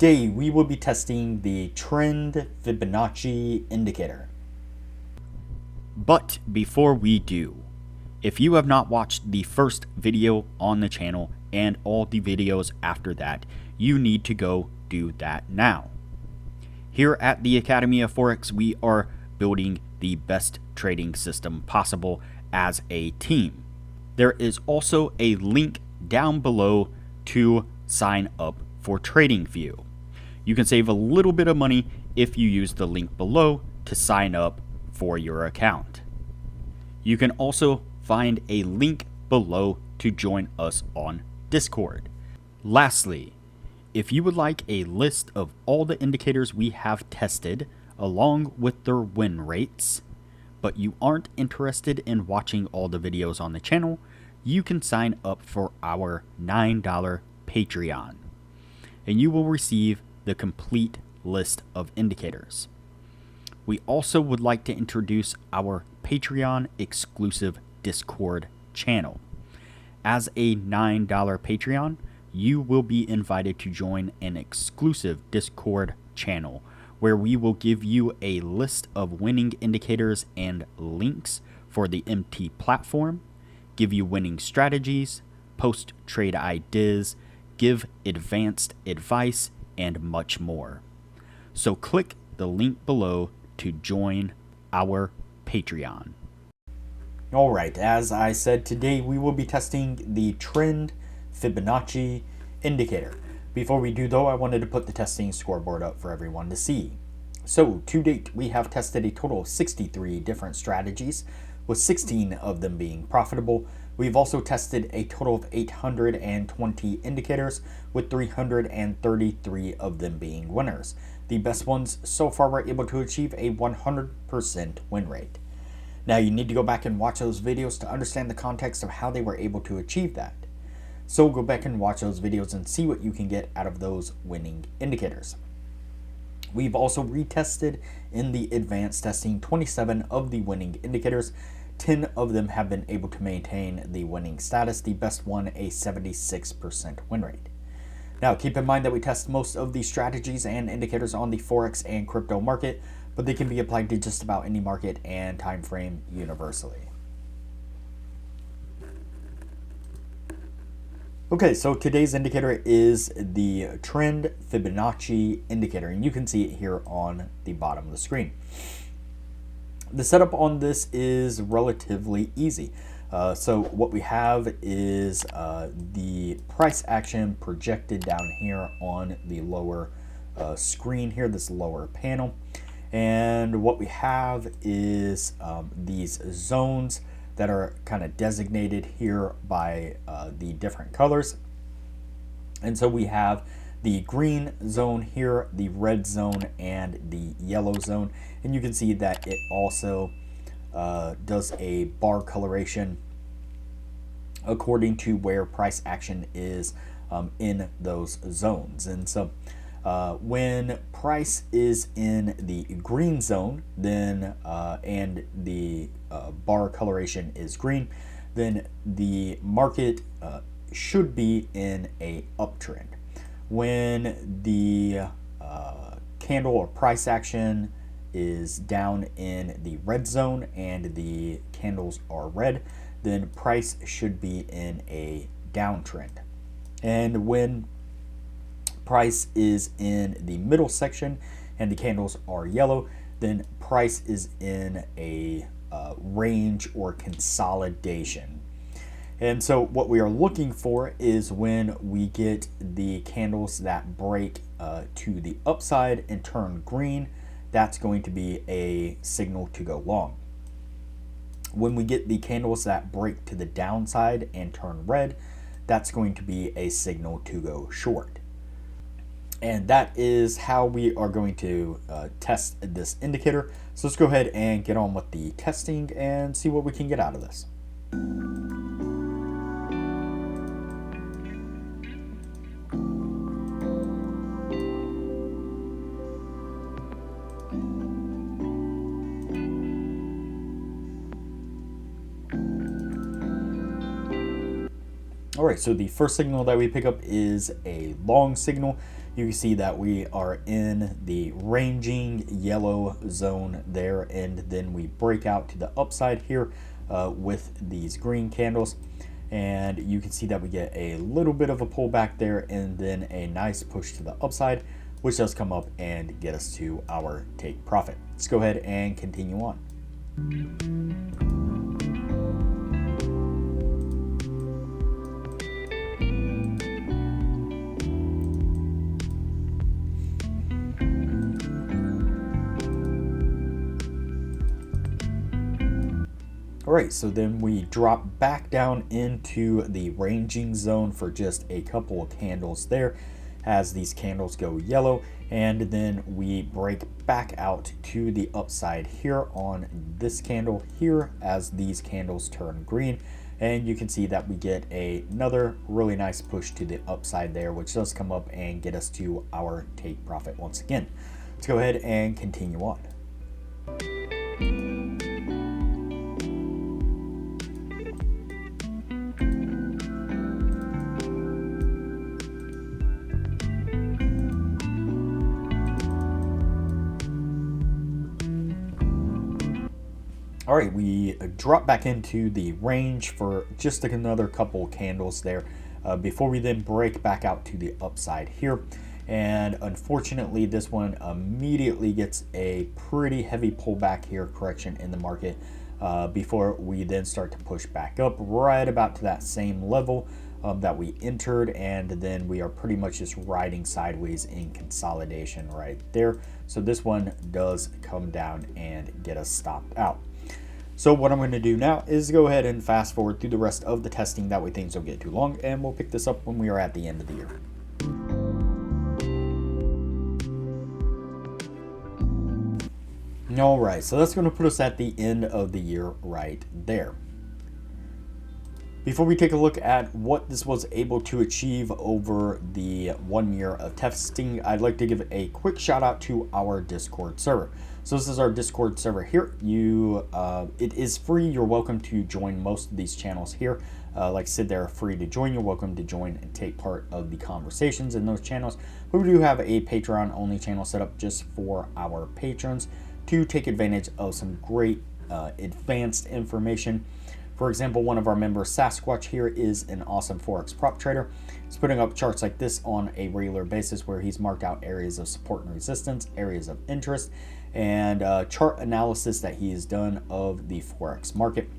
Today we will be testing the trend Fibonacci indicator. But before we do, if you have not watched the first video on the channel and all the videos after that, you need to go do that now. Here at the Academy of Forex, we are building the best trading system possible as a team. There is also a link down below to sign up for TradingView. You can save a little bit of money if you use the link below to sign up for your account. You can also find a link below to join us on Discord. Lastly, if you would like a list of all the indicators we have tested along with their win rates, but you aren't interested in watching all the videos on the channel, you can sign up for our $9 Patreon, and you will receive the complete list of indicators. We also would like to introduce our Patreon exclusive Discord channel. As a $9 Patreon, you will be invited to join an exclusive Discord channel where we will give you a list of winning indicators and links for the MT platform, give you winning strategies, post trade ideas, give advanced advice, and much more. So click the link below to join our Patreon. Alright, as I said, today we will be testing the trend Fibonacci indicator. Before we do though, I wanted to put the testing scoreboard up for everyone to see. So to date, we have tested a total of 63 different strategies, with 16 of them being profitable. We've also tested a total of 820 indicators, with 333 of them being winners. The best ones so far were able to achieve a 100% win rate. Now you need to go back and watch those videos to understand the context of how they were able to achieve that. So go back and watch those videos and see what you can get out of those winning indicators. We've also retested in the advanced testing 27 of the winning indicators. 10 of them have been able to maintain the winning status, the best one a 76% win rate. Now keep in mind that we test most of the strategies and indicators on the Forex and crypto market, but they can be applied to just about any market and time frame universally. Okay, so today's indicator is the trend Fibonacci indicator, and you can see it here on the bottom of the screen. The setup on this is relatively easy. So what we have is the price action projected down here on the lower screen here, this lower panel. And what we have is these zones that are kind of designated here by the different colors. And so we have the green zone here, the red zone, and the yellow zone. And you can see that it also does a bar coloration according to where price action is in those zones. And so when price is in the green zone, then and the bar coloration is green, then the market should be in a uptrend. When the candle or price action is down in the red zone and the candles are red, then price should be in a downtrend. And when price is in the middle section and the candles are yellow, then price is in a range or consolidation. And so what we are looking for is when we get the candles that break to the upside and turn green, that's going to be a signal to go long. When we get the candles that break to the downside and turn red, that's going to be a signal to go short. And that is how we are going to test this indicator. So let's go ahead and get on with the testing and see what we can get out of this. All right, so the first signal that we pick up is a long signal. you can see that we are in the ranging yellow zone there, and then we break out to the upside here with these green candles, and you can see that we get a little bit of a pullback there and then a nice push to the upside, which does come up and get us to our take profit. Let's go ahead and continue on. All right, so then we drop back down into the ranging zone for just a couple of candles there as these candles go yellow, and then we break back out to the upside here on this candle here as these candles turn green, and you can see that we get another really nice push to the upside there, which does come up and get us to our take profit once again. Let's go ahead and continue on. All right, we drop back into the range for just another couple candles there before we then break back out to the upside here. And unfortunately, this one immediately gets a pretty heavy pullback here, correction in the market, before we then start to push back up right about to that same level that we entered, and then we are pretty much just riding sideways in consolidation right there. So this one does come down and get us stopped out. So what I'm going to do now is go ahead and fast forward through the rest of the testing, that way things don't get too long, and we'll pick this up when we are at the end of the year. All right, so that's going to put us at the end of the year right there. Before we take a look at what this was able to achieve over the 1 year of testing, I'd like to give a quick shout out to our Discord server. So this is our Discord server here. It is free. You're welcome to join most of these channels here. Like I said, they're free to join. You're welcome to join and take part of the conversations in those channels. But we do have a Patreon only channel set up just for our patrons to take advantage of some great advanced information. For example, one of our members, Sasquatch here, is an awesome Forex prop trader. He's putting up charts like this on a regular basis where he's marked out areas of support and resistance, areas of interest, and chart analysis that he has done of the Forex market.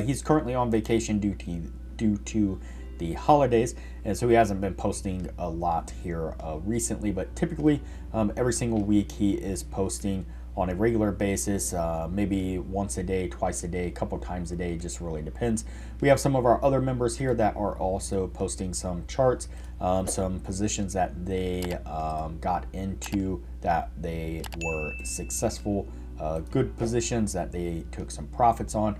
He's currently on vacation due to the holidays, and so he hasn't been posting a lot here recently, but typically every single week he is posting on a regular basis, maybe once a day, twice a day, a couple times a day, just really depends. We have some of our other members here that are also posting some charts, some positions that they got into that they were successful, good positions that they took some profits on,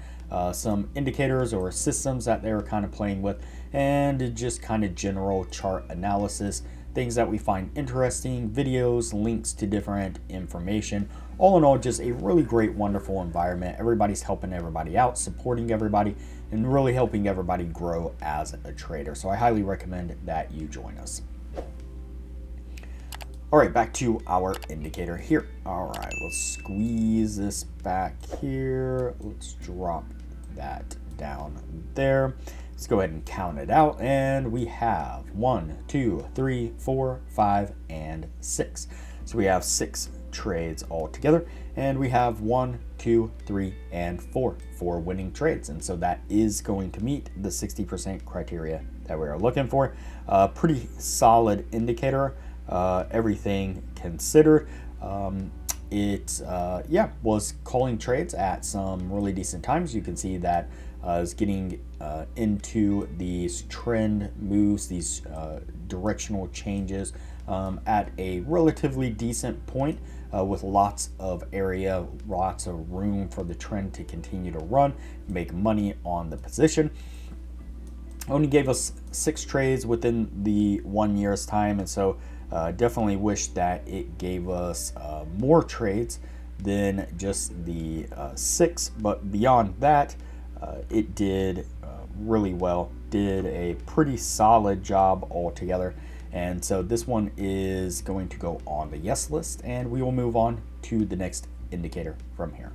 some indicators or systems that they were kind of playing with, and just kind of general chart analysis, things that we find interesting, videos, links to different information. All in all, just a really great, wonderful environment. Everybody's helping everybody out, supporting everybody, and really helping everybody grow as a trader. So I highly recommend that you join us. All right, back to our indicator here. All right, let's squeeze this back here. Let's drop that down there. Let's go ahead and count it out, and we have 1, 2, 3, 4, 5, and 6. So we have 6 trades all together, and we have 1, 2, 3, and 4 winning trades, and so that is going to meet the 60% criteria that we are looking for. Pretty solid indicator, everything considered. It was calling trades at some really decent times. You can see that is getting into these trend moves, these directional changes at a relatively decent point, with lots of area, lots of room for the trend to continue to run, make money on the position. Only gave us 6 trades within the 1 year's time, and so definitely wish that it gave us more trades than just the 6, but beyond that, it did really well, did a pretty solid job altogether, And so this one is going to go on the yes list, and we will move on to the next indicator from here.